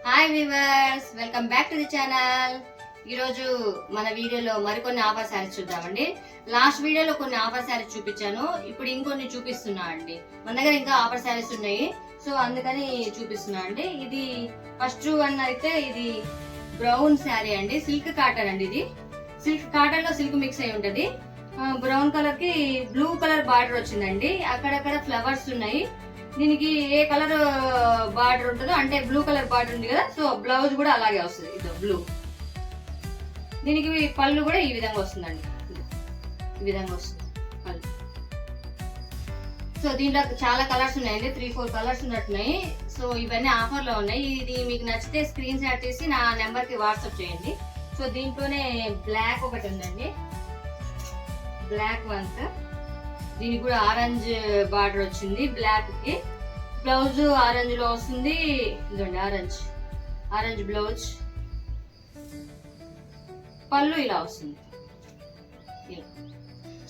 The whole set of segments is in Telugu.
Hi viewers, welcome back to the channel. ఈరోజు మన వీడియోలో మరికొన్ని ఆఫర్ శారీస్ చూద్దామండి. లాస్ట్ వీడియోలో కొన్ని ఆఫర్ శారీస్ చూపించాను, ఇప్పుడు ఇంకొన్ని చూపిస్తున్నా అండి. మన దగ్గర ఇంకా ఆఫర్ శారీస్ ఉన్నాయి, సో అందుకని చూపిస్తున్నా అండి. ఇది ఫస్ట్ వన్ అయితే ఇది బ్రౌన్ శారీ అండి, సిల్క్ కాటన్ అండి. ఇది సిల్క్ కాటన్ లో సిల్క్ మిక్స్ అయి ఉంటది. బ్రౌన్ కలర్ కి బ్లూ కలర్ బార్డర్ వచ్చిందండి, అక్కడక్కడ ఫ్లవర్స్ ఉన్నాయి. దీనికి ఏ కలర్ బార్డర్ ఉంటుందో అంటే బ్లూ కలర్ బార్డర్ ఉంది కదా, సో బ్లౌజ్ కూడా అలాగే వస్తుంది. ఇది బ్లూ. దీనికి పళ్ళు కూడా ఈ విధంగా వస్తుందండి, ఈ విధంగా వస్తుంది పళ్ళు. సో దీంట్లో చాలా కలర్స్ ఉన్నాయండి, 3-4 కలర్స్ ఉన్నట్టున్నాయి. సో ఇవన్నీ ఆఫర్ లో ఉన్నాయి. ఇది మీకు నచ్చితే స్క్రీన్ షాట్ చేసి నా నెంబర్ కి వాట్సాప్ చేయండి. సో దీంట్లోనే బ్లాక్ ఒకటి ఉందండి, బ్లాక్ వన్స్. దీనికి కూడా ఆరెంజ్ బార్డర్ వచ్చింది బ్లాక్ కి. బ్లౌజ్ ఆరెంజ్ లో వస్తుంది. ఇదండి ఆరెంజ్ బ్లౌజ్. పళ్ళు ఇలా వస్తుంది.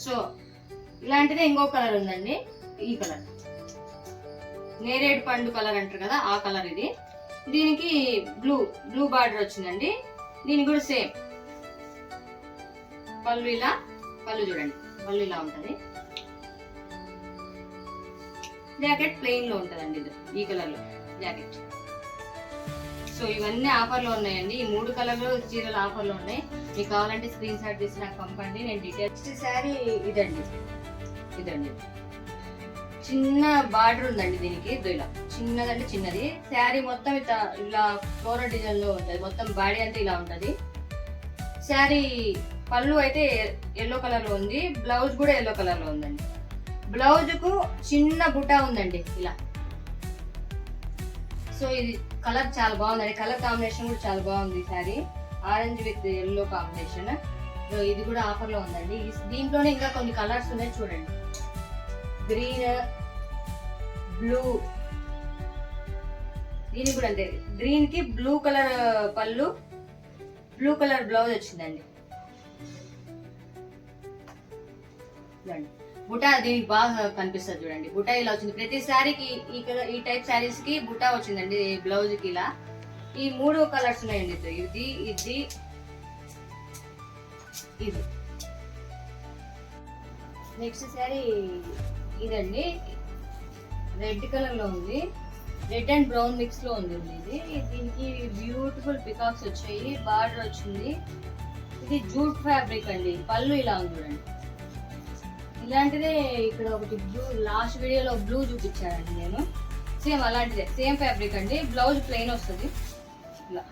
సో ఇలాంటిదే ఇంకో కలర్ ఉందండి, ఈ కలర్ నేరేడు పండు కలర్ అంటారు కదా, ఆ కలర్ ఇది. దీనికి బ్లూ బార్డర్ వచ్చిందండి. దీనికి కూడా సేమ్ పళ్ళు ఇలా, పళ్ళు చూడండి, పళ్ళు ఇలా ఉంటది. జాకెట్ ప్లెయిన్ లో ఉంటదండి, ఇది ఈ కలర్ లో జాకెట్. సో ఇవన్నీ ఆఫర్ లో ఉన్నాయండి. ఈ 3 కలర్లు చీరలు ఆఫర్ లో ఉన్నాయి. మీకు కావాలంటే స్క్రీన్ షాట్ తీసి నాకు పంపండి, నేను డీటెయిల్స్. శారీ ఇదండి చిన్న బార్డర్ ఉందండి దీనికి. ఇలా చిన్నదంటే చిన్నది. శారీ మొత్తం ఇలా ఫ్లోరల్ డిజైన్ లో ఉంటది, మొత్తం బాడీ అంతా ఇలా ఉంటది. శారీ పళ్ళు అయితే ఎల్లో కలర్ లో ఉంది, బ్లౌజ్ కూడా ఎల్లో కలర్ లో ఉందండి. బ్లౌజ్ కు చిన్న బుటా ఉందండి ఇలా. సో ఇది కలర్ చాలా బాగుందండి, కలర్ కాంబినేషన్ కూడా చాలా బాగుంది. Sorry orange with yellow combination. So ఇది కూడా ఆఫర్ లో ఉందండి. దీంట్లోనే ఇంకా కొన్ని కలర్స్ ఉన్నాయి చూడండి. Green, blue. దీనికి కూడా అంతే, గ్రీన్ కి బ్లూ కలర్ పళ్ళు, బ్లూ కలర్ బ్లౌజ్ వచ్చిందండి. బుటా దీనికి బాగా కనిపిస్తుంది చూడండి, బుటా ఇలా వచ్చింది. ప్రతి శారీకి ఈ టైప్ శారీస్ కి బుటా వచ్చిందండి బ్లౌజ్ కి ఇలా. ఈ 3 కలర్స్ ఉన్నాయండి, ఇది నెక్స్ట్ శారీ ఇదండి, రెడ్ కలర్ లో ఉంది. రెడ్ అండ్ బ్రౌన్ మిక్స్ లో ఉంది ఇది. దీనికి బ్యూటిఫుల్ పికాక్స్ వచ్చాయి, బార్డర్ వచ్చింది. ఇది జూట్ ఫ్యాబ్రిక్ అండి. పళ్ళు ఇలా ఉంది చూడండి. ఇలాంటిదే ఇక్కడ ఒకటి బ్లూ, లాస్ట్ వీడియోలో బ్లూ చూపించానండి నేను. సేమ్ అలాంటిదే, సేమ్ ఫ్యాబ్రిక్ అండి. బ్లౌజ్ ప్లెయిన్ వస్తుంది ఇలా,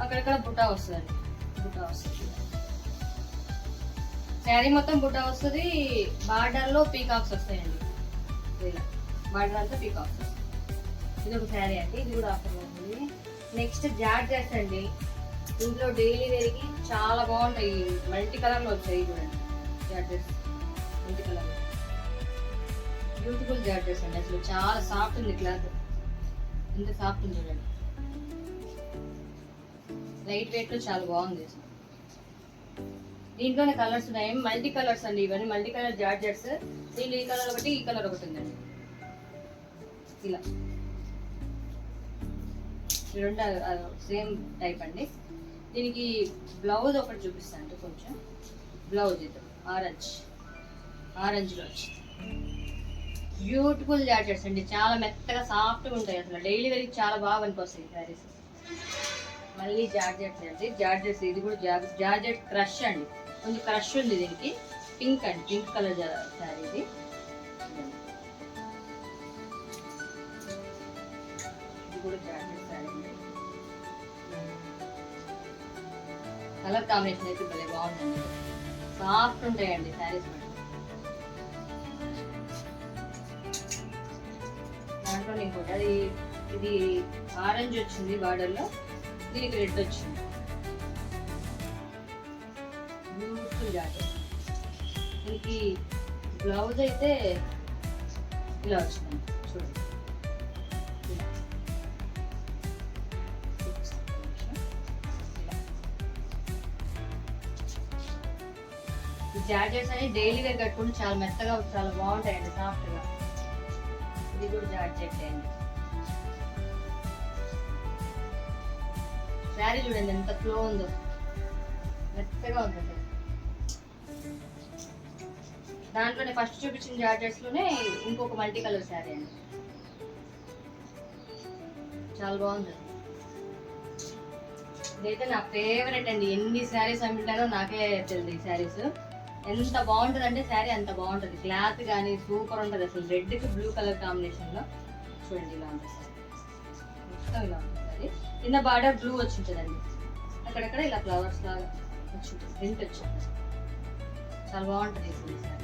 అక్కడక్కడ బుటా వస్తుంది, శారీ మొత్తం బుటా వస్తుంది. బార్డర్ లో పీకాక్స్ వస్తాయండి, ఇలా బార్డర్ అంతా పీకాక్స్ వస్తాయి. ఇది ఒక శారీ అండి, ఇది కూడా ఆఫర్ ఉంటుంది. నెక్స్ట్ జార్జెట్స్ అండి. ఇంట్లో డైలీ వేర్ కి చాలా బాగుంటాయి, మల్టీ కలర్ లో వచ్చాయి చూడండి. Georgettes multi colour, beautiful georgettes అండి. అసలు చాలా సాఫ్ట్ ఉంది క్లాత్, ఎంత సాఫ్ట్ ఉంది చూడండి. లైట్ వెయిట్ లో చాలా బాగుంది. దీంట్లోనే కలర్స్ ఉన్నాయి, మల్టీ కలర్స్ అండి. ఇవన్నీ మల్టీ కలర్ జార్జెట్స్. దీంట్లో ఈ కలర్ ఒకటి, ఈ కలర్ ఒకటి ఉందండి. ఇలా రెండు సేమ్ టైప్ అండి. దీనికి బ్లౌజ్ ఒకటి చూపిస్తాను కొంచెం. బ్లౌజ్ ఇది ఆరెంజ్ లో వచ్చింది. బ్యూటిఫుల్ జార్జెట్స్ అండి, చాలా మెత్తగా సాఫ్ట్గా ఉంటాయి. అసలు డైలీ వేర్ చాలా బాగా పనికొస్తాయి శారీస్. మళ్ళీ జార్జెట్స్ అండి, జార్జెట్స్. ఇది కూడా జార్జెట్ క్రష్ అండి, కొంచెం క్రష్ ఉంది దీనికి. పింక్ అండి, పింక్ కలర్ శారీ ఇది. ఇది కూడా జార్జెట్ శారీ అండి. కలర్ కాంబినేషన్ అయితే భలే బాగుందండి, సాఫ్ట్ ఉంటాయండి శారీస్. దాంట్లో ఇంకోటి అది, ఇది ఆరెంజ్ వచ్చింది బార్డర్ లో, దీనికి రెడ్ వచ్చింది. Beautiful jacket. దీనికి బ్లౌజ్ అయితే ఇలా వచ్చింది చూడండి. జార్జెట్స్ అని డైలీ వేర్ కట్టుకుంటే చాలా మెత్తగా చాలా బాగుంటాయండి, సాఫ్ట్ గా. ఇది కూడా జార్జెట్ అండి. శారీ చూడండి ఎంత ఫ్లో ఉందో, మెత్తగా ఉంటుంది. దాంట్లోనే ఫస్ట్ చూపించిన జార్జెట్స్ లోనే ఇంకొక మల్టీ కలర్ శారీ అండి, చాలా బాగుంది. ఇదైతే నా ఫేవరెట్ అండి, ఎన్ని శారీస్ అమ్మింటానో నాకే తెలియదు. ఈ శారీస్ ఎంత బాగుంటుంది అంటే శారీ అంత బాగుంటుంది, క్లాత్ కానీ సూపర్ ఉంటుంది అసలు. రెడ్ కి బ్లూ కలర్ కాంబినేషన్ లో చూడండి ఇలా ఉంటుంది శారీ, మొత్తం ఇలా ఉంటుంది. కింద బార్డర్ బ్లూ వచ్చి ఉంటుందండి, అక్కడక్కడ ఇలా ఫ్లవర్స్ లాగా వచ్చి ఉంటుంది, ప్రింట్ వచ్చి ఉంటుంది, చాలా బాగుంటుంది ఈ sari.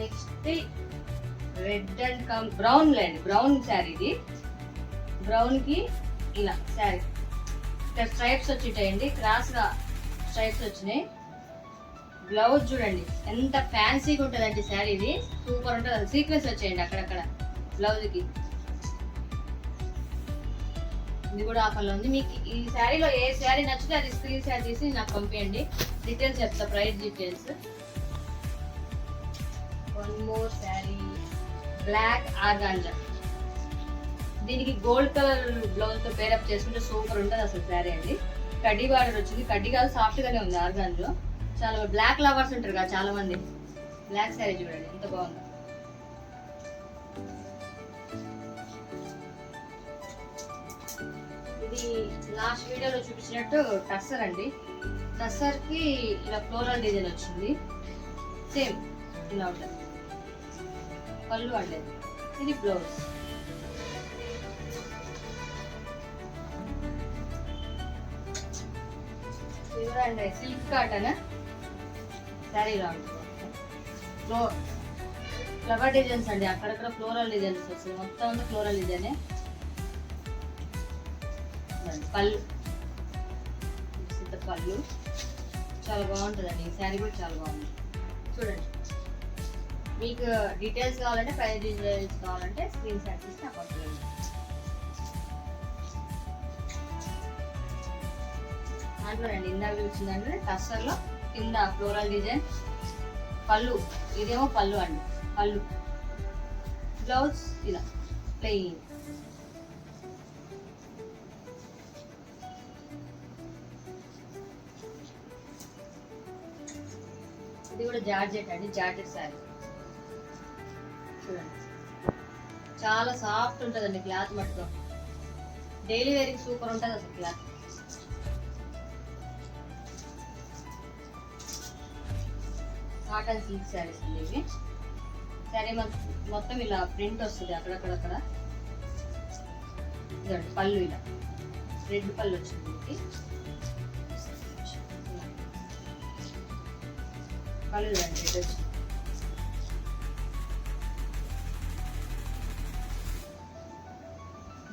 Next red and brown లేండి, బ్రౌన్ శారీ. ఇది బ్రౌన్ కి ఇలా శారీ ఇక్కడ స్ట్రైప్స్ వచ్చిటాయండి, క్రాస్ గా స్ట్రైప్స్ వచ్చినాయి. బ్లౌజ్ చూడండి ఎంత ఫ్యాన్సీగా ఉంటుంది అంటే శారీ, ఇది సూపర్ ఉంటుంది. సీక్వెన్స్ వచ్చాయండి అక్కడక్కడ బ్లౌజ్ కి. ఇది కూడా ఆఫర్లో ఉంది. మీకు ఈ శారీలో ఏ శారీ నచ్చితే అది స్క్రీన్ షాట్ తీసి నాకు పంపించండి, డీటెయిల్స్ చెప్తా, price details. One more sari, black organza. దీనికి గోల్డ్ కలర్ బ్లౌజ్ తో పేరప్ చేసుకుంటే సూపర్ ఉంటుంది అసలు శారీ అండి. కడ్డీ బార్డర్ వచ్చింది, కడ్డీ కాదు సాఫ్ట్ గానే ఉంది ఆర్గాంజా. చాలా బ్లాక్ లవర్స్ ఉంటారు కదా చాలా మంది, బ్లాక్ శారీ చూడండి ఎంత బాగుంది. ఇది లాస్ట్ వీడియోలో చూపించినట్టు టస్సర్ అండి. టస్సర్ కి ఇలా ఫ్లోరల్ డిజైన్ వచ్చింది, సేమ్ ఇలా ఉంటుంది పళ్ళు అండి. ఇది బ్లౌజ్. అండి సిల్క్ కాటన్ శారీ ఇలా ఉంటుంది. ఫ్లవర్ డిజైన్స్ అండి, అక్కడక్కడ ఫ్లోరల్ డిజైన్స్ వస్తుంది, మొత్తం అంతా ఫ్లోరల్ డిజైనే. పళ్ళు పళ్ళు చాలా బాగుంటుందండి, ఈ శారీ కూడా చాలా బాగుంది చూడండి. మీకు డీటెయిల్స్ కావాలంటే, ప్రైస్ డీటెయిల్స్ కావాలంటే స్క్రీన్ షాట్ తీసి నాకు పంపించండి. దాంట్లో రండి ఇందాక చూసిందంటే టస్సర్లో కింద ఫ్లోరల్ డిజైన్, పళ్ళు ఇదేమో పళ్ళు అండి, పళ్ళు. బ్లౌజ్ ఇలా ప్లెయిన్. ఇది కూడా జార్జెట్ అండి, జార్జెట్ శారీ చూడండి, చాలా సాఫ్ట్ ఉంటుందండి క్లాత్ మట్టుతో. డైలీ వేరింగ్ సూపర్ ఉంటుంది అసలు క్లాత్. కాటన్ సిల్క్ శారీస్ అండి ఇవి. శారీ మొత్తం ఇలా ప్రింట్ వస్తుంది అక్కడక్కడక్కడ. ఇదండి పళ్ళు ఇలా రెడ్ పళ్ళు వచ్చింది దీనికి. పళ్ళు ఇదండి రెడ్ వచ్చింది.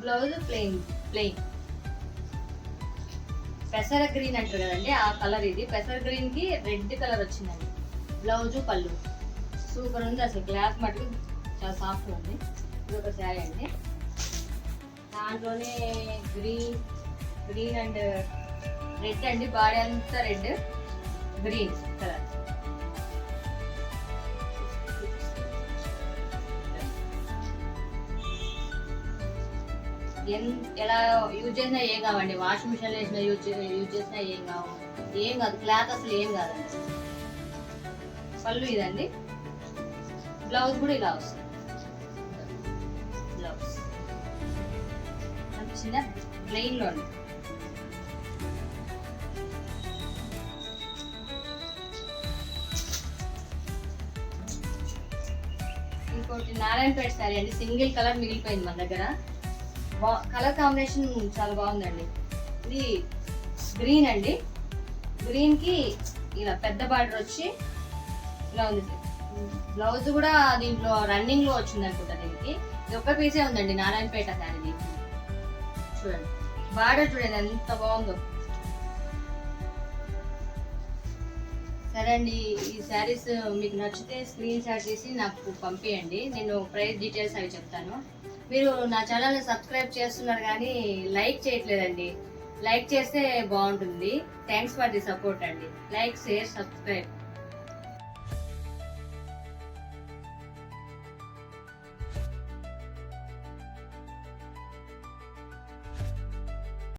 Blouse plain plain. పెసర గ్రీన్ అంటారు కదండి ఆ కలర్ ఇది. పెసర గ్రీన్ కి రెడ్ కలర్ వచ్చిందండి బ్లౌజ్ పళ్ళు. సూపర్ ఉంది అసలు, క్లాత్ మటుకు చాలా సాఫ్ట్ ఉంది. ఇది ఒక శారీ అండి, దాంట్లోనే గ్రీన్ అండ్ రెడ్ అండి, బాడీ అంతా రెడ్ గ్రీన్ కలర్. ఎలా యూజ్ చేసినా ఏం కావండి, వాషింగ్ మిషన్ లో వేసినా యూజ్ చేసినా ఏం కావు, ఏం కాదు క్లాత్ అసలు ఏం కాదండి. పళ్ళు ఇదండి, బ్లౌజ్ కూడా ఇలా వస్తుంది. బ్లౌజ్ చిన్న ప్లెయిన్ లో. ఇంకోటి నారాయణపేట శారీ అండి, సింగిల్ కలర్ మిగిలిపోయింది మన దగ్గర. కలర్ కాంబినేషన్ చాలా బాగుందండి. ఇది గ్రీన్ అండి, గ్రీన్ కి ఇలా పెద్ద బార్డర్ వచ్చి ఇలా ఉంది. బ్లౌజ్ కూడా దీంట్లో రన్నింగ్ లో వచ్చింది అనుకుంటా దీనికి. ఇది ఒక్క పీసే ఉందండి నారాయణపేట శారీ. చూడండి బార్డర్ చూడండి ఎంత బాగుందో. సరే అండి, ఈ శారీస్ మీకు నచ్చితే స్క్రీన్ షాట్ తీసి నాకు పంపించండి, నేను ప్రైస్ డీటెయిల్స్ అవి చెప్తాను. మీరు నా ఛానల్ని సబ్స్క్రైబ్ చేస్తున్నారు కానీ లైక్ చేయట్లేదండి, లైక్ చేస్తే బాగుంటుంది. థ్యాంక్స్ ఫర్ ది సపోర్ట్ అండి. Like, share, subscribe.